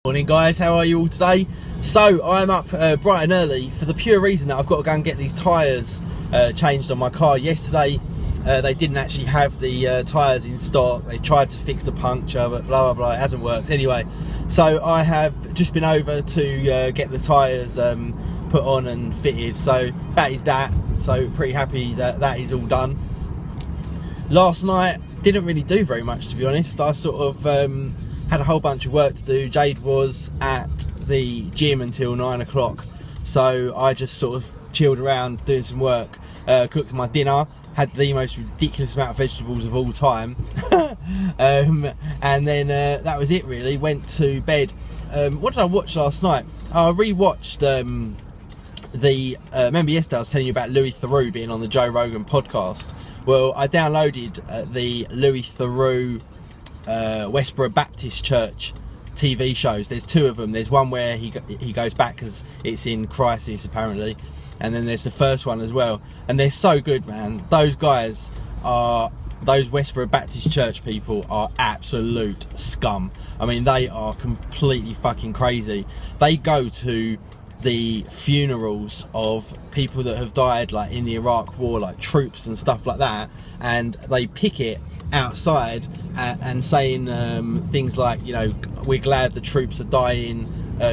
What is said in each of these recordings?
Morning guys, how are you all today? So I'm up bright and early for the pure reason that I've got to go and get these tyres changed on my car. Yesterday they didn't actually have the tyres in stock. They tried to fix the puncture, but blah blah blah, it hasn't worked anyway. So I have just been over to get the tyres put on and fitted. So that is that. So pretty happy that that is all done. Last night didn't really do very much, to be honest. I sort of had a whole bunch of work to do. Jade was at the gym until 9 o'clock, so I just sort of chilled around doing some work, cooked my dinner, had the most ridiculous amount of vegetables of all time, and then that was it really. Went to bed. What did I watch last night? I rewatched remember yesterday I was telling you about Louis Theroux being on the Joe Rogan podcast. Well, I downloaded the Louis Theroux Westboro Baptist Church TV shows. There's two of them. There's one where he goes back because it's in crisis apparently, and then there's the first one as well, and they're so good, man. Those guys are, those Westboro Baptist Church people are absolute scum. I mean, they are completely fucking crazy. They go to the funerals of people that have died, like in the Iraq war, like troops and stuff like that, and they picket outside and saying things like, you know, we're glad the troops are dying,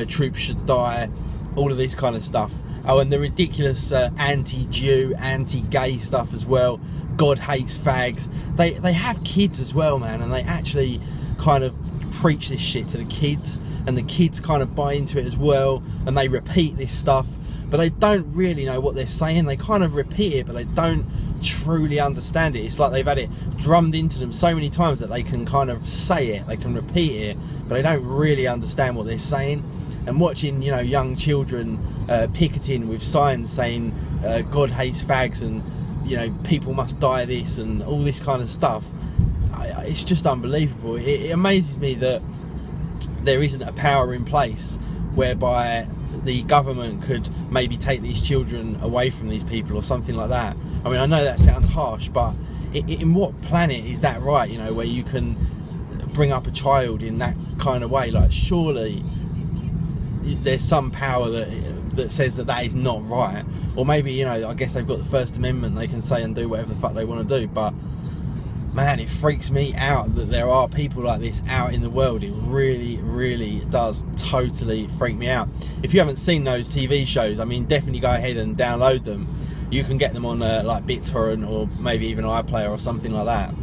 troops should die, all of this kind of stuff. Oh, and the ridiculous anti-Jew, anti-gay stuff as well. God hates fags. They have kids as well, man, and they actually kind of preach this shit to the kids, and the kids kind of buy into it as well, and they repeat this stuff, but they don't really know what they're saying. They kind of repeat it, but they don't truly understand it. It's like they've had it drummed into them so many times that they can kind of say it, they can repeat it, but they don't really understand what they're saying. And watching, you know, young children picketing with signs saying God hates fags, and, you know, people must die this, and all this kind of stuff, it's just unbelievable. It amazes me that there isn't a power in place whereby the government could maybe take these children away from these people or something like that. I mean, I know that sounds harsh, but in what planet is that right, you know, where you can bring up a child in that kind of way? Like, surely there's some power that says that that is not right. Or maybe, you know, I guess they've got the First Amendment, they can say and do whatever the fuck they want to do, but man, it freaks me out that there are people like this out in the world. It really, really does totally freak me out. If you haven't seen those TV shows, I mean, definitely go ahead and download them. You can get them on like BitTorrent or maybe even iPlayer or something like that.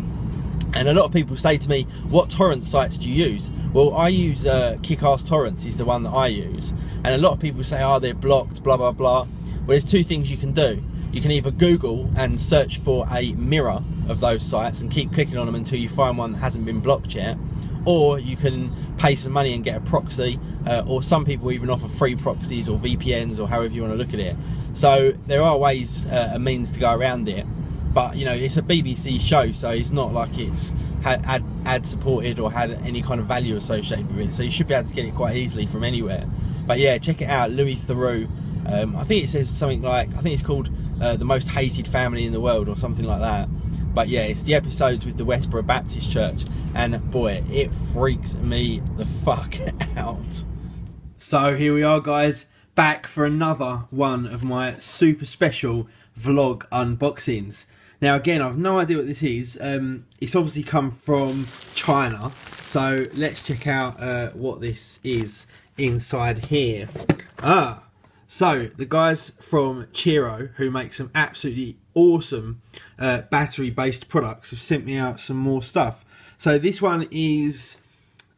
And a lot of people say to me, what torrent sites do you use? Well, I use Kick-Ass Torrents is the one that I use. And a lot of people say, oh, they're blocked, blah, blah, blah. Well, there's two things you can do. You can either Google and search for a mirror of those sites and keep clicking on them until you find one that hasn't been blocked yet, or you can pay some money and get a proxy, or some people even offer free proxies or VPNs or however you want to look at it. So there are ways and means to go around it, but you know, it's a BBC show, so it's not like it's had ad supported or had any kind of value associated with it, so you should be able to get it quite easily from anywhere. But yeah, check it out, Louis Theroux. I think it says something like, I think it's called the most hated family in the world or something like that. But yeah, it's the episodes with the Westboro Baptist Church, and boy, it freaks me the fuck out. So here we are, guys, back for another one of my super special vlog unboxings. Now again, I've no idea what this is. It's obviously come from China, so let's check out what this is inside here. So the guys from Qiro, who make some absolutely awesome battery-based products, have sent me out some more stuff. So this one is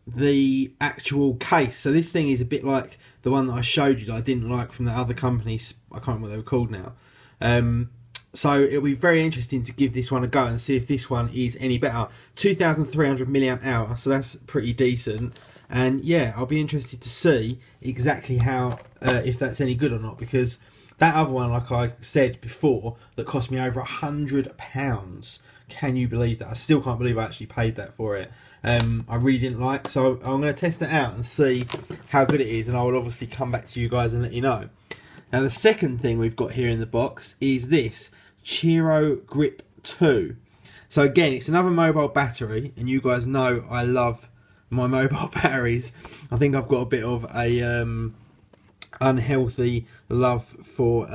the actual case. So this thing is a bit like the one that I showed you that I didn't like from the other companies. I can't remember what they were called now. So it'll be very interesting to give this one a go and see if this one is any better. 2,300 milliamp hour, so that's pretty decent. And yeah, I'll be interested to see exactly how, if that's any good or not, because that other one, like I said before, that cost me over £100. Can you believe that? I still can't believe I actually paid that for it. I really didn't like, so I'm going to test it out and see how good it is, and I will obviously come back to you guys and let you know. Now the second thing we've got here in the box is this Qiro Grip 2. So again, it's another mobile battery, and you guys know I love my mobile batteries. I think I've got a bit of a unhealthy love for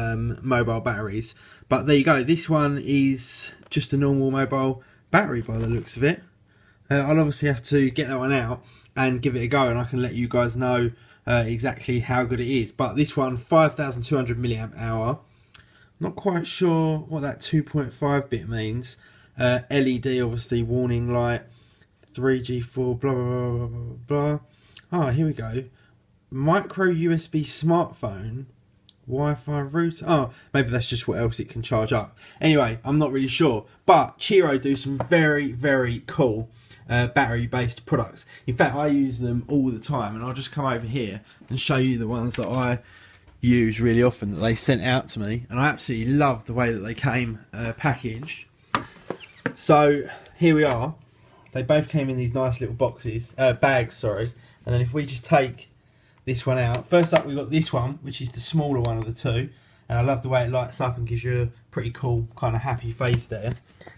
mobile batteries. But there you go. This one is just a normal mobile battery by the looks of it. I'll obviously have to get that one out and give it a go, and I can let you guys know exactly how good it is. But this one, 5,200 milliamp hour. Not quite sure what that 2.5 bit means. LED, obviously, warning light, 3G, 4, blah, blah, blah, blah, blah. Ah, here we go. Micro USB smartphone, Wi-Fi router. Oh, maybe that's just what else it can charge up. Anyway, I'm not really sure. But Qiro do some very, very cool battery-based products. In fact, I use them all the time, and I'll just come over here and show you the ones that I use really often that they sent out to me, and I absolutely love the way that they came packaged. So here we are. They both came in these nice little boxes, bags, sorry. And then if we just take this one out, first up we've got this one, which is the smaller one of the two, and I love the way it lights up and gives you a pretty cool kind of happy face there.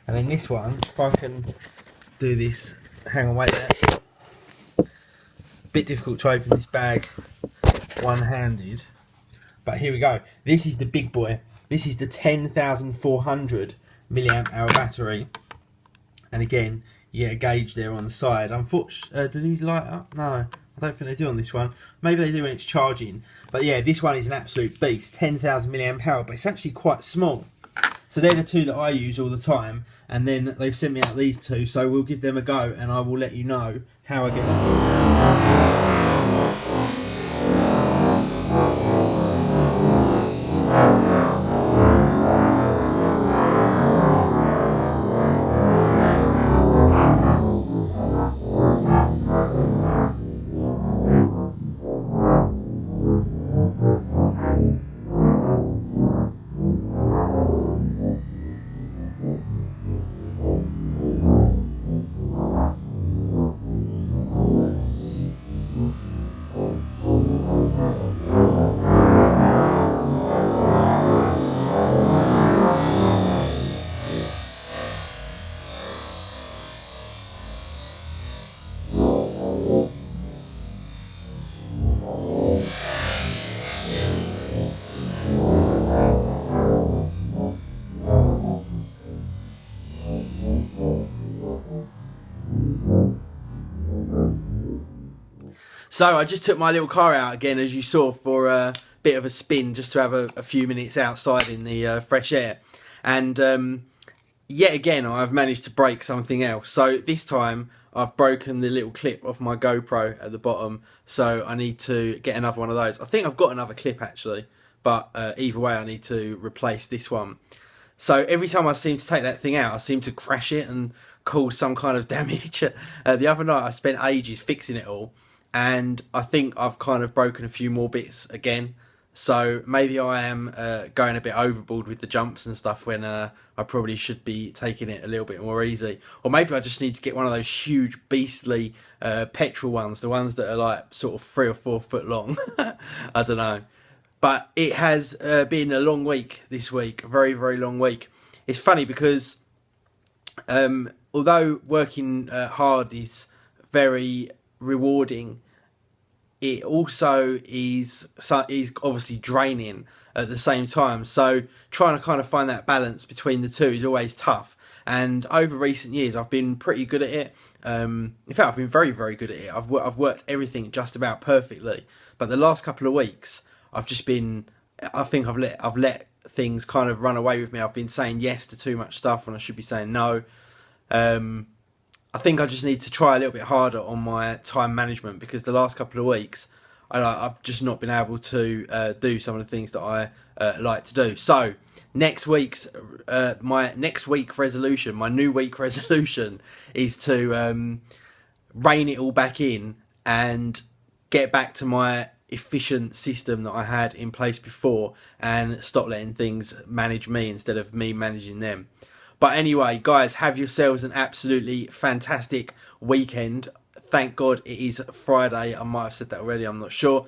And then this one, if I can do this, hang on, wait there. Bit difficult to open this bag one-handed, but here we go. This is the big boy. This is the 10,400 milliamp hour battery, and again you get a gauge there on the side. Unfortunately, do these light up? No, I don't think they do on this one. Maybe they do when it's charging. But yeah, this one is an absolute beast. 10,000 milliamp hour, but it's actually quite small. So they're the two that I use all the time, and then they've sent me out these two, so we'll give them a go and I will let you know how I get on. So I just took my little car out again, as you saw, for a bit of a spin, just to have a few minutes outside in the fresh air. And yet again, I've managed to break something else. So this time I've broken the little clip off my GoPro at the bottom. So I need to get another one of those. I think I've got another clip actually, but either way I need to replace this one. So every time I seem to take that thing out, I seem to crash it and cause some kind of damage. The other night I spent ages fixing it all, and I think I've kind of broken a few more bits again. So maybe I am going a bit overboard with the jumps and stuff when I probably should be taking it a little bit more easy. Or maybe I just need to get one of those huge beastly petrol ones, the ones that are like sort of 3 or 4 foot long. I don't know. But it has been a long week this week, a very, very long week. It's funny because although working hard is very rewarding, it also is obviously draining at the same time. So trying to kind of find that balance between the two is always tough. And over recent years, I've been pretty good at it. In fact, I've been very, very good at it. I've worked everything just about perfectly. But the last couple of weeks, I've just been, I think I've let things kind of run away with me. I've been saying yes to too much stuff when I should be saying no. I think I just need to try a little bit harder on my time management, because the last couple of weeks I've just not been able to do some of the things that I like to do. So next week's my next week resolution, my new week resolution, is to rein it all back in and get back to my efficient system that I had in place before, and stop letting things manage me instead of me managing them. But anyway, guys, have yourselves an absolutely fantastic weekend. Thank God it is Friday. I might have said that already, I'm not sure.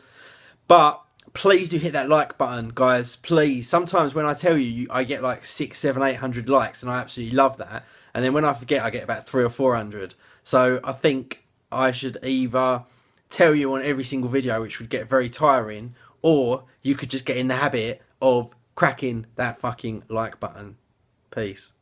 But please do hit that like button, guys. Please. Sometimes when I tell you, I get like 600, 700, 800 likes, and I absolutely love that. And then when I forget, I get about 300 or 400. So I think I should either tell you on every single video, which would get very tiring, or you could just get in the habit of cracking that fucking like button. Peace.